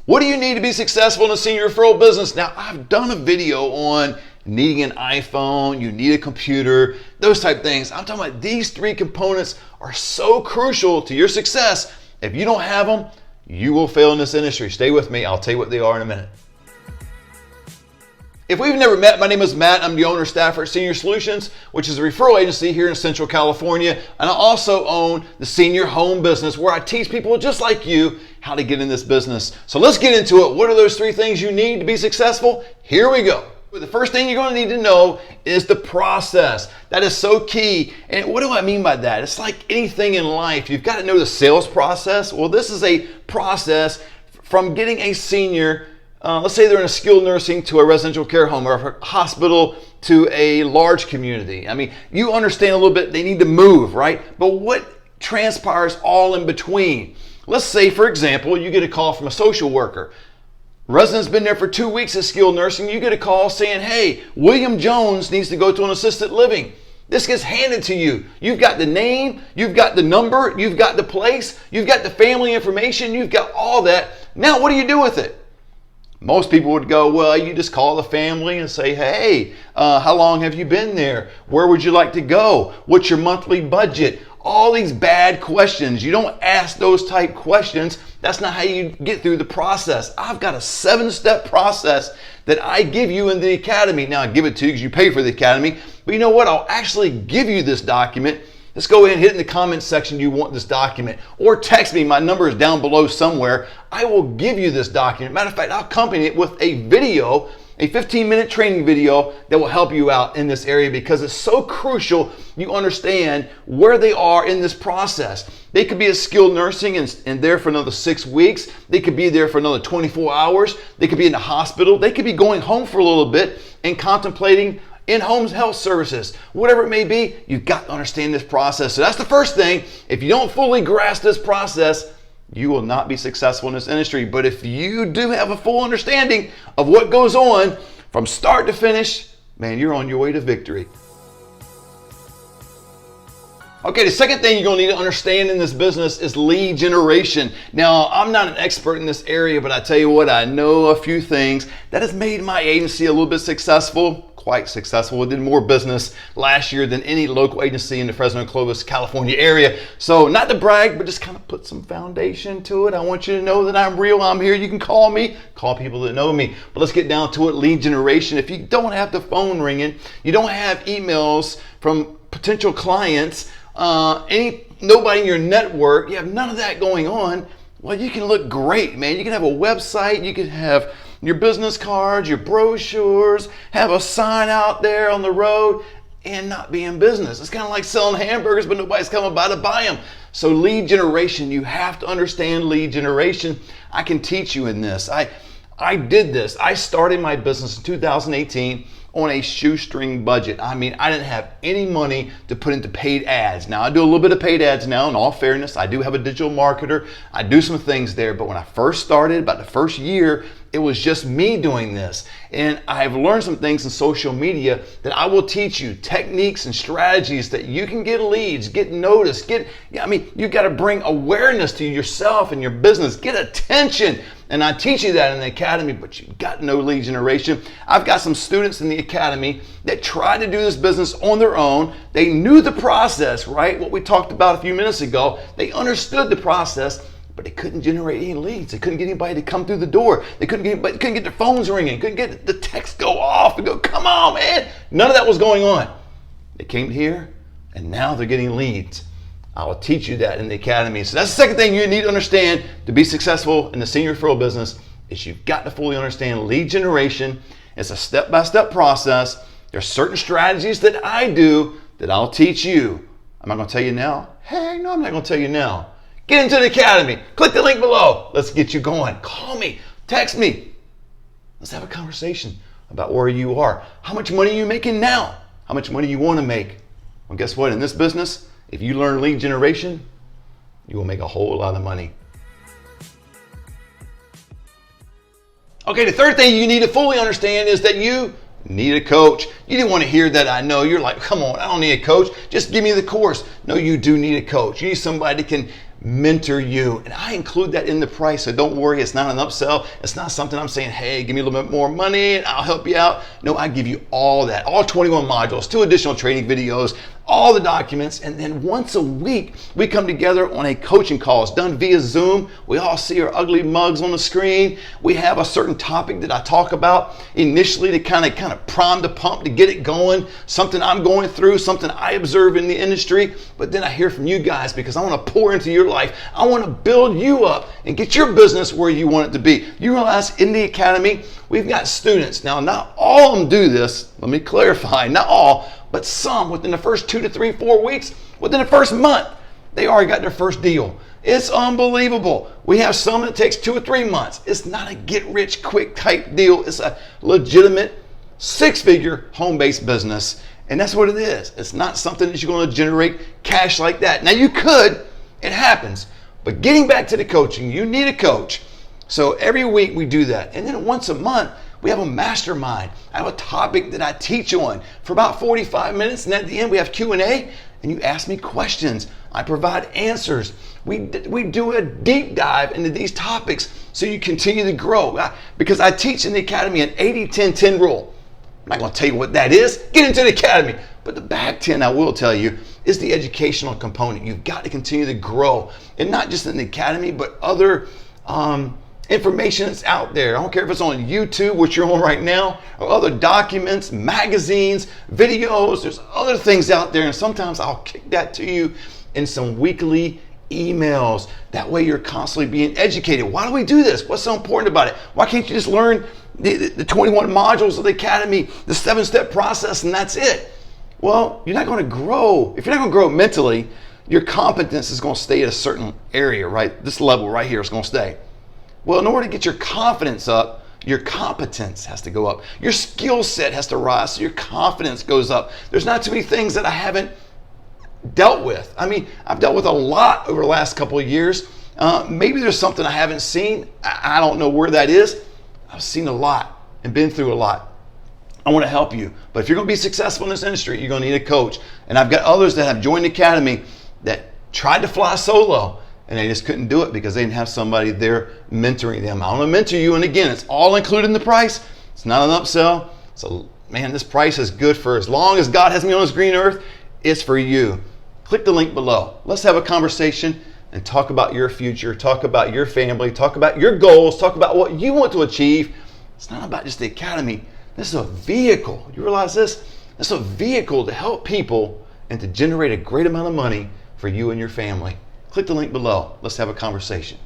What do you need to be successful in a senior referral business? Now, I've done a video on needing an iPhone, you need a computer, those type of things. I'm talking about these three components are so crucial to your success. If you don't have them, you will fail in this industry. Stay with me. I'll tell you what they are in a minute. If we've never met, my name is Matt. I'm the owner staffer at Senior Solutions, which is a referral agency here in Central California. And I also own the Senior Home Business, where I teach people just like you how to get in this business. So let's get into it. What are those three things you need to be successful? Here we go. The first thing you're going to need to know is the process. That is so key. And what do I mean by that? It's like anything in life. You've got to know the sales process. Well, this is a process from getting a senior, let's say they're in a skilled nursing, to a residential care home, or a hospital to a large community. I mean, you understand a little bit, they need to move, right? But what transpires all in between? Let's say, for example, you get a call from a social worker. Resident's been there for 2 weeks at skilled nursing. You get a call saying, hey, William Jones needs to go to an assisted living. This gets handed to you. You've got the name, you've got the number, you've got the place, you've got the family information, you've got all that. Now, what do you do with it? Most people would go, well, you just call the family and say, hey, how long have you been there? Where would you like to go? What's your monthly budget? All these bad questions. You don't ask those type questions. That's not how you get through the process. I've got a 7-step process that I give you in the academy. Now, I give it to you because you pay for the academy. But you know what? I'll actually give you this document. Let's go ahead and hit in the comments section you want this document, or text me. My number is down below somewhere. I will give you this document. Matter of fact, I'll accompany it with a video, a 15-minute training video that will help you out in this area, because it's so crucial you understand where they are in this process. They could be at skilled nursing and there for another 6 weeks. They could be there for another 24 hours. They could be in the hospital. They could be going home for a little bit and contemplating in-home health services. Whatever it may be, you've got to understand this process. So that's the first thing. If you don't fully grasp this process, you will not be successful in this industry. But if you do have a full understanding of what goes on from start to finish, man, you're on your way to victory. Okay, the second thing you're going to need to understand in this business is lead generation. Now, I'm not an expert in this area, but I tell you what, I know a few things that has made my agency a little bit successful. Quite successful. We did more business last year than any local agency in the Fresno, Clovis, California area. So not to brag, but just kind of put some foundation to it. I want you to know that I'm real. I'm here. You can call me, call people that know me. But let's get down to it. Lead generation. If you don't have the phone ringing, you don't have emails from potential clients, nobody in your network, you have none of that going on, well, you can look great, man. You can have a website, you can have your business cards, your brochures, have a sign out there on the road, and not be in business. It's kind of like selling hamburgers, but nobody's coming by to buy them. So lead generation, you have to understand lead generation. I can teach you in this. I did this. I started my business in 2018 on a shoestring budget. I mean, I didn't have any money to put into paid ads. Now, I do a little bit of paid ads now, in all fairness. I do have a digital marketer. I do some things there, but when I first started, about the first year, it was just me doing this. And I've learned some things in social media that I will teach you, techniques and strategies that you can get leads, get noticed, you've got to bring awareness to yourself and your business, get attention. And I teach you that in the academy, but you've got no lead generation. I've got some students in the academy that tried to do this business on their own. They knew the process, right? What we talked about a few minutes ago. They understood the process, but they couldn't generate any leads. They couldn't get anybody to come through the door. They couldn't get their phones ringing, couldn't get the text go off and go, come on, man. None of that was going on. They came here, and now they're getting leads. I will teach you that in the academy. So that's the second thing you need to understand to be successful in the senior referral business, is you've got to fully understand lead generation. It's a step-by-step process. There's certain strategies that I do that I'll teach you. Am I going to tell you now? Heck no, I'm not going to tell you now. Get into the academy. Click the link below. Let's get you going. Call me. Text me. Let's have a conversation about where you are. How much money are you making now? How much money you want to make? Well, guess what? In this business, if you learn lead generation, you will make a whole lot of money. Okay, the third thing you need to fully understand is that you need a coach. You didn't want to hear that, I know. You're like, come on, I don't need a coach. Just give me the course. No, you do need a coach. You need somebody that can mentor you. And I include that in the price, so don't worry, it's not an upsell. It's not something I'm saying, hey, give me a little bit more money and I'll help you out. No, I give you all that, all 21 modules, 2 additional training videos, all the documents, and then once a week we come together on a coaching call. It's done via Zoom. We all see our ugly mugs on the screen. We have a certain topic that I talk about initially to kind of prime the pump, to get it going, something I'm going through, something I observe in the industry. But then I hear from you guys because I want to pour into your life. I want to build you up and get your business where you want it to be. You realize in the academy, we've got students. Now, not all of them do this. Let me clarify, not all, but some within the first 2 to 3, 4 weeks, within the first month, they already got their first deal. It's unbelievable. We have some that takes 2 or 3 months. It's not a get rich quick type deal. It's a legitimate 6-figure home-based business. And that's what it is. It's not something that you're going to generate cash like that. Now you could, it happens. But getting back to the coaching, you need a coach. So every week we do that. And then once a month, we have a mastermind. I have a topic that I teach on for about 45 minutes. And at the end, we have Q&A and you ask me questions. I provide answers. We do a deep dive into these topics so you continue to grow. Because I teach in the academy an 80-10-10 rule. I'm not going to tell you what that is. Get into the academy. But the back 10, I will tell you, is the educational component. You've got to continue to grow. And not just in the academy, but other information that's out there. I don't care if it's on YouTube, which you're on right now, or other documents, magazines, videos. There's other things out there. And sometimes I'll kick that to you in some weekly emails. That way you're constantly being educated. Why do we do this? What's so important about it? Why can't you just learn the 21 modules of the academy, the 7-step process, and that's it? Well, you're not going to grow. If you're not going to grow mentally, your competence is going to stay at a certain area, right? This level right here is going to stay. Well, in order to get your confidence up, your competence has to go up. Your skill set has to rise so your confidence goes up. There's not too many things that I haven't dealt with. I mean, I've dealt with a lot over the last couple of years. Maybe there's something I haven't seen. I don't know where that is. I've seen a lot and been through a lot. I want to help you. But if you're going to be successful in this industry, you're going to need a coach. And I've got others that have joined the academy that tried to fly solo and they just couldn't do it because they didn't have somebody there mentoring them. I want to mentor you. And again, it's all included in the price. It's not an upsell. So, man, this price is good for as long as God has me on this green earth. It's for you. Click the link below. Let's have a conversation and talk about your future, talk about your family, talk about your goals, talk about what you want to achieve. It's not about just the academy. This is a vehicle. You realize this? This is a vehicle to help people and to generate a great amount of money for you and your family. Click the link below. Let's have a conversation.